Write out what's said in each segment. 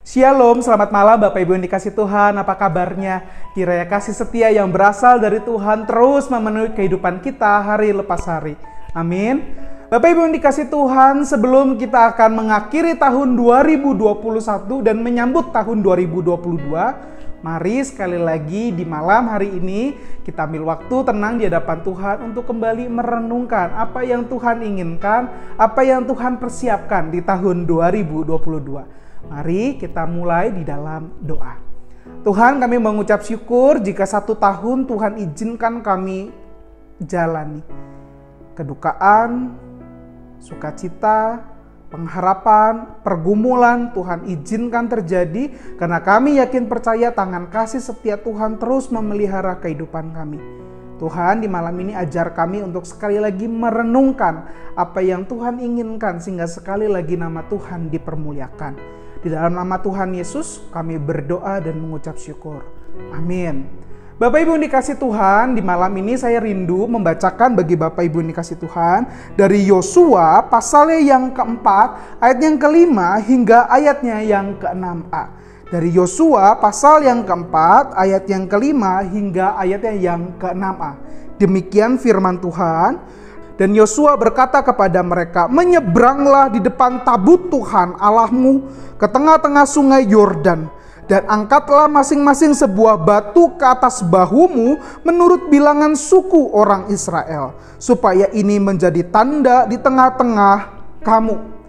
Shalom, selamat malam Bapak Ibu yang dikasih Tuhan, apa kabarnya? Kiranya kasih setia yang berasal dari Tuhan terus memenuhi kehidupan kita hari lepas hari. Amin. Bapak Ibu yang dikasih Tuhan, sebelum kita akan mengakhiri tahun 2021 dan menyambut tahun 2022, mari sekali lagi di malam hari ini kita ambil waktu tenang di hadapan Tuhan untuk kembali merenungkan apa yang Tuhan inginkan, apa yang Tuhan persiapkan di tahun 2022. Mari kita mulai di dalam doa. Tuhan, kami mengucap syukur jika 1 tahun Tuhan izinkan kami jalani kedukaan, sukacita, pengharapan, pergumulan Tuhan izinkan terjadi karena kami yakin percaya tangan kasih setia Tuhan terus memelihara kehidupan kami. Tuhan, di malam ini ajar kami untuk sekali lagi merenungkan apa yang Tuhan inginkan sehingga sekali lagi nama Tuhan dipermuliakan. Di dalam nama Tuhan Yesus kami berdoa dan mengucap syukur. Amin. Bapak Ibu yang dikasih Tuhan, di malam ini saya rindu membacakan bagi Bapak Ibu yang dikasih Tuhan dari Yosua pasalnya yang keempat, ayat yang kelima hingga ayatnya yang ke-6a. Dari Yosua pasal yang keempat, ayat yang kelima hingga ayatnya yang ke-6a. Demikian firman Tuhan. Dan Yosua berkata kepada mereka, menyeberanglah di depan tabut Tuhan Allahmu ke tengah-tengah sungai Yordan. Dan angkatlah masing-masing sebuah batu ke atas bahumu menurut bilangan suku orang Israel. Supaya ini menjadi tanda di tengah-tengah kamu.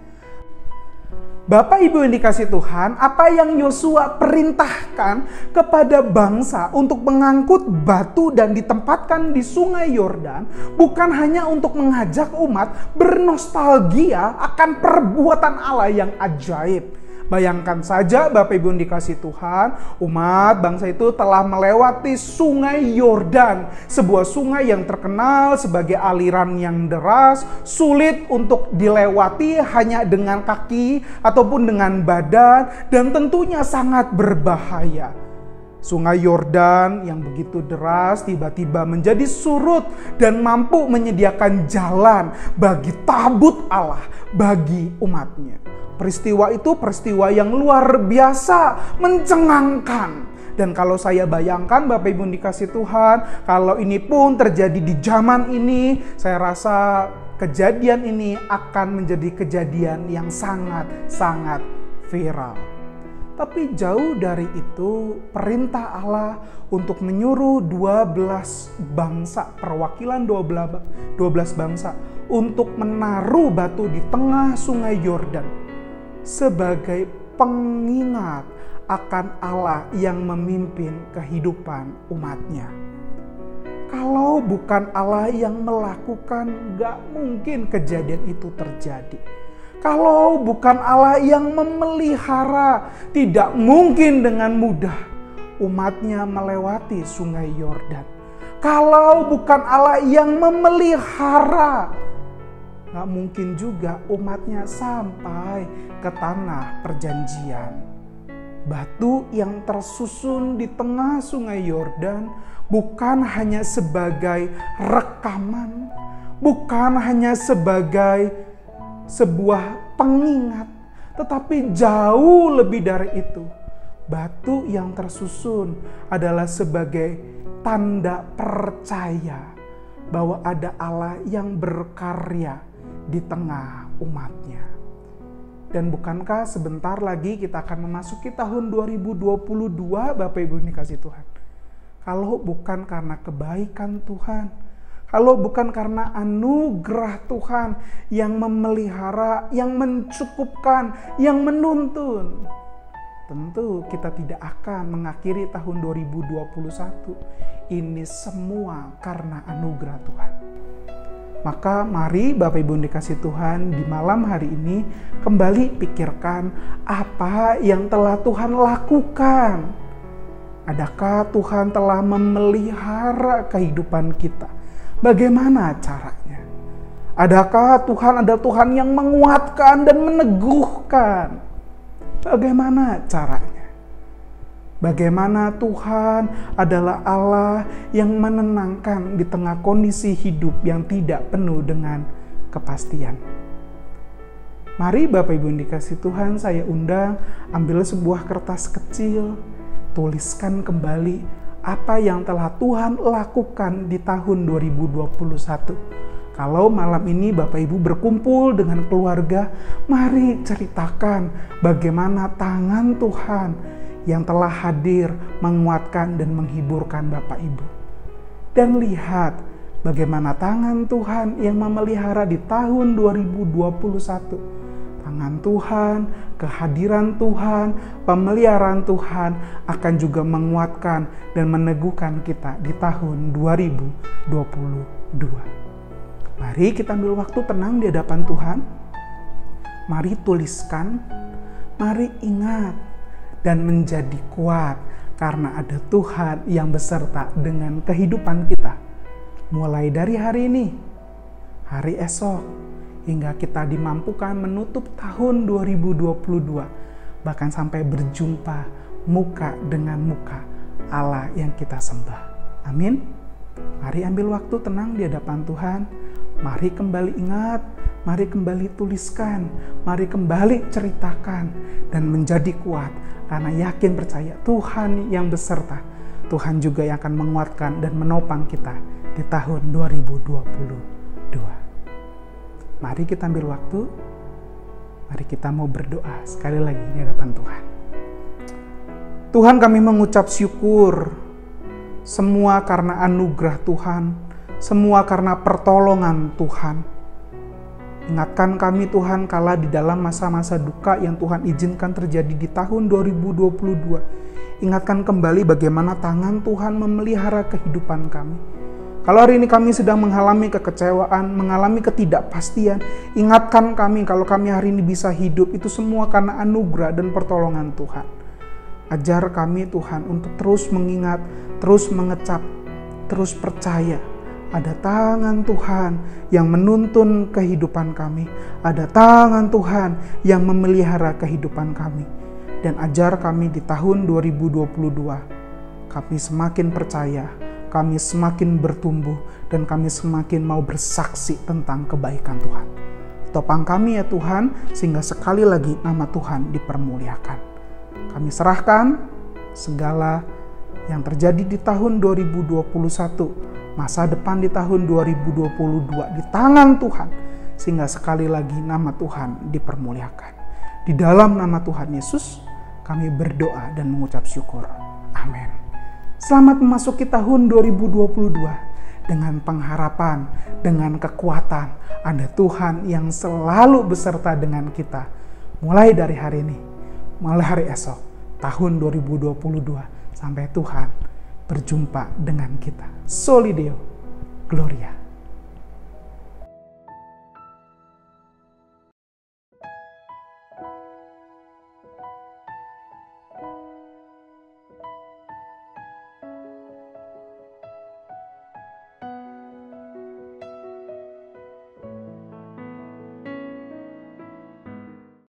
Bapak Ibu yang dikasih Tuhan, apa yang Yosua perintahkan kepada bangsa untuk mengangkut batu dan ditempatkan di sungai Yordan bukan hanya untuk mengajak umat bernostalgia akan perbuatan Allah yang ajaib. Bayangkan saja Bapak Ibu yang dikasih Tuhan, umat bangsa itu telah melewati sungai Yordan, sebuah sungai yang terkenal sebagai aliran yang deras, sulit untuk dilewati hanya dengan kaki ataupun dengan badan, dan tentunya sangat berbahaya. Sungai Yordan yang begitu deras tiba-tiba menjadi surut dan mampu menyediakan jalan bagi tabut Allah, bagi umatnya. Peristiwa itu peristiwa yang luar biasa, mencengangkan. Dan kalau saya bayangkan Bapak Ibu dikasih Tuhan, kalau ini pun terjadi di zaman ini, saya rasa kejadian ini akan menjadi kejadian yang sangat-sangat viral. Tapi jauh dari itu, perintah Allah untuk menyuruh 12 bangsa, perwakilan 12 bangsa, untuk menaruh batu di tengah sungai Yordan sebagai pengingat akan Allah yang memimpin kehidupan umatnya. Kalau bukan Allah yang melakukan, gak mungkin kejadian itu terjadi. Kalau bukan Allah yang memelihara, tidak mungkin dengan mudah umatnya melewati sungai Yordan. Kalau bukan Allah yang memelihara, gak mungkin juga umatnya sampai ke tanah perjanjian. Batu yang tersusun di tengah sungai Yordan bukan hanya sebagai rekaman, bukan hanya sebagai sebuah pengingat, tetapi jauh lebih dari itu. Batu yang tersusun adalah sebagai tanda percaya bahwa ada Allah yang berkarya di tengah umatnya. Dan bukankah sebentar lagi kita akan memasuki tahun 2022 Bapak Ibu yang dikasih Tuhan. Kalau bukan karena kebaikan Tuhan, kalau bukan karena anugerah Tuhan yang memelihara, yang mencukupkan, yang menuntun, tentu kita tidak akan mengakhiri tahun 2021. Ini semua karena anugerah Tuhan. Maka mari Bapak Ibu yang dikasih Tuhan di malam hari ini kembali pikirkan apa yang telah Tuhan lakukan. Adakah Tuhan telah memelihara kehidupan kita? Bagaimana caranya? Adakah Tuhan adalah Tuhan yang menguatkan dan meneguhkan? Bagaimana caranya? Bagaimana Tuhan adalah Allah yang menenangkan di tengah kondisi hidup yang tidak penuh dengan kepastian. Mari Bapak Ibu yang dikasih Tuhan, saya undang, ambil sebuah kertas kecil, tuliskan kembali apa yang telah Tuhan lakukan di tahun 2021. Kalau malam ini Bapak Ibu berkumpul dengan keluarga, mari ceritakan bagaimana tangan Tuhan yang telah hadir menguatkan dan menghiburkan Bapak Ibu. Dan lihat bagaimana tangan Tuhan yang memelihara di tahun 2021. Tangan Tuhan, kehadiran Tuhan, pemeliharaan Tuhan akan juga menguatkan dan meneguhkan kita di tahun 2022. Mari kita ambil waktu tenang di hadapan Tuhan. Mari tuliskan, mari ingat dan menjadi kuat karena ada Tuhan yang beserta dengan kehidupan kita. Mulai dari hari ini, hari esok, hingga kita dimampukan menutup tahun 2022, bahkan sampai berjumpa muka dengan muka Allah yang kita sembah. Amin. Mari ambil waktu tenang di hadapan Tuhan. Mari kembali ingat, mari kembali tuliskan, mari kembali ceritakan dan menjadi kuat karena yakin percaya Tuhan yang beserta. Tuhan juga yang akan menguatkan dan menopang kita di tahun 2022. Mari kita ambil waktu, mari kita mau berdoa sekali lagi di hadapan Tuhan. Tuhan, kami mengucap syukur semua karena anugerah Tuhan, semua karena pertolongan Tuhan. Ingatkan kami Tuhan kala di dalam masa-masa duka yang Tuhan izinkan terjadi di tahun 2022. Ingatkan kembali bagaimana tangan Tuhan memelihara kehidupan kami. Kalau hari ini kami sedang mengalami kekecewaan, mengalami ketidakpastian, ingatkan kami kalau kami hari ini bisa hidup, itu semua karena anugerah dan pertolongan Tuhan. Ajar kami Tuhan untuk terus mengingat, terus mengecap, terus percaya. Ada tangan Tuhan yang menuntun kehidupan kami. Ada tangan Tuhan yang memelihara kehidupan kami. Dan ajar kami di tahun 2022, kami semakin percaya, kami semakin bertumbuh, dan kami semakin mau bersaksi tentang kebaikan Tuhan. Topang kami ya Tuhan, sehingga sekali lagi nama Tuhan dipermuliakan. Kami serahkan segala yang terjadi di tahun 2021, masa depan di tahun 2022 di tangan Tuhan, sehingga sekali lagi nama Tuhan dipermuliakan. Di dalam nama Tuhan Yesus, kami berdoa dan mengucap syukur. Amin. Selamat memasuki tahun 2022 dengan pengharapan, dengan kekuatan. Ada Tuhan yang selalu beserta dengan kita. Mulai dari hari ini, mulai hari esok, tahun 2022, sampai Tuhan berjumpa dengan kita. Soli Deo, Gloria.